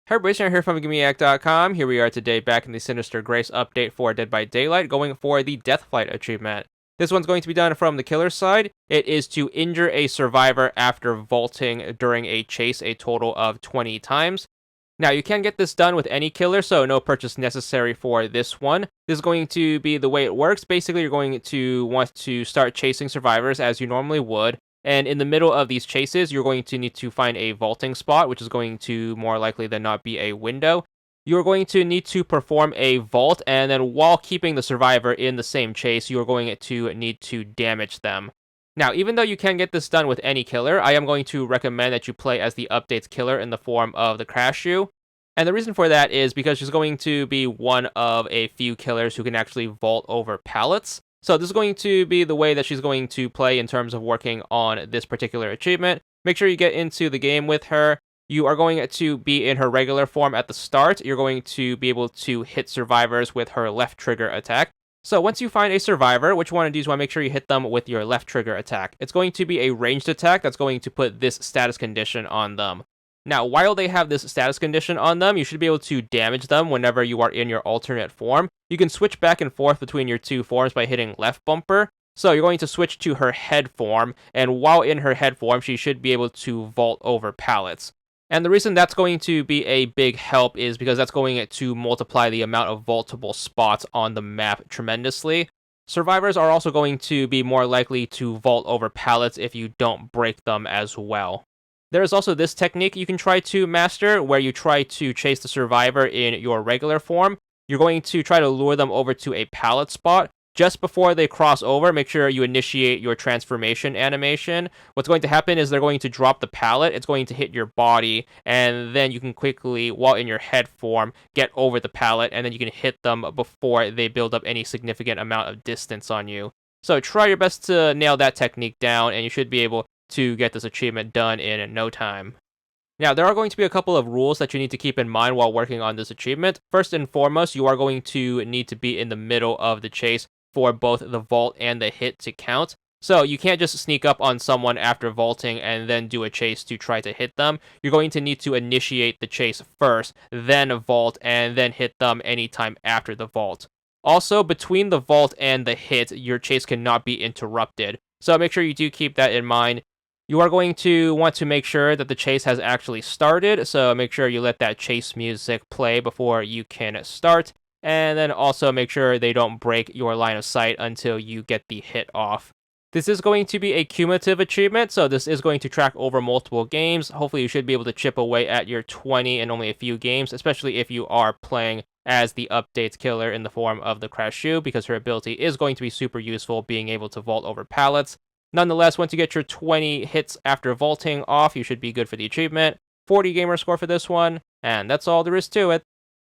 Hey everybody, Sinister here from VidGamiac.com. Here we are today back in the Sinister Grace update for Dead by Daylight, going for the Death Flight achievement. This one's going to be done from the killer's side. It is to injure a survivor after vaulting during a chase a total of 20 times. Now, you can get this done with any killer, so no purchase necessary for this one. This is going to be the way it works. Basically, you're going to want to start chasing survivors as you normally would. And in the middle of these chases, you're going to need to find a vaulting spot, which is going to more likely than not be a window. You're going to need to perform a vault, and then while keeping the survivor in the same chase, you're going to need to damage them. Now, even though you can get this done with any killer, I am going to recommend that you play as the update's killer in the form of the Crash Shoe. And the reason for that is because she's going to be one of a few killers who can actually vault over pallets. So this is going to be the way that she's going to play in terms of working on this particular achievement. Make sure you get into the game with her. You are going to be in her regular form at the start. You're going to be able to hit survivors with her left trigger attack. So once you find a survivor, which one of these you want to make sure you hit them with your left trigger attack. It's going to be a ranged attack that's going to put this status condition on them. Now, while they have this status condition on them, you should be able to damage them whenever you are in your alternate form. You can switch back and forth between your two forms by hitting left bumper. So you're going to switch to her head form, and while in her head form, she should be able to vault over pallets. And the reason that's going to be a big help is because that's going to multiply the amount of vaultable spots on the map tremendously. Survivors are also going to be more likely to vault over pallets if you don't break them as well. There is also this technique you can try to master where you try to chase the survivor in your regular form. You're going to try to lure them over to a pallet spot. Just before they cross over, make sure you initiate your transformation animation. What's going to happen is they're going to drop the pallet, it's going to hit your body, and then you can quickly, while in your head form, get over the pallet, and then you can hit them before they build up any significant amount of distance on you. So try your best to nail that technique down, and you should be able to get this achievement done in no time. Now, there are going to be a couple of rules that you need to keep in mind while working on this achievement. First and foremost, you are going to need to be in the middle of the chase for both the vault and the hit to count. So you can't just sneak up on someone after vaulting and then do a chase to try to hit them. You're going to need to initiate the chase first, then vault, and then hit them anytime after the vault. Also, between the vault and the hit, your chase cannot be interrupted. So make sure you do keep that in mind. You are going to want to make sure that the chase has actually started, so make sure you let that chase music play before you can start, and then also make sure they don't break your line of sight until you get the hit off. This is going to be a cumulative achievement, so this is going to track over multiple games. Hopefully you should be able to chip away at your 20 in only a few games, especially if you are playing as the updates killer in the form of the Crash Shoe, because her ability is going to be super useful, being able to vault over pallets. Nonetheless, once you get your 20 hits after vaulting off, you should be good for the achievement. 40 gamer score for this one, and that's all there is to it.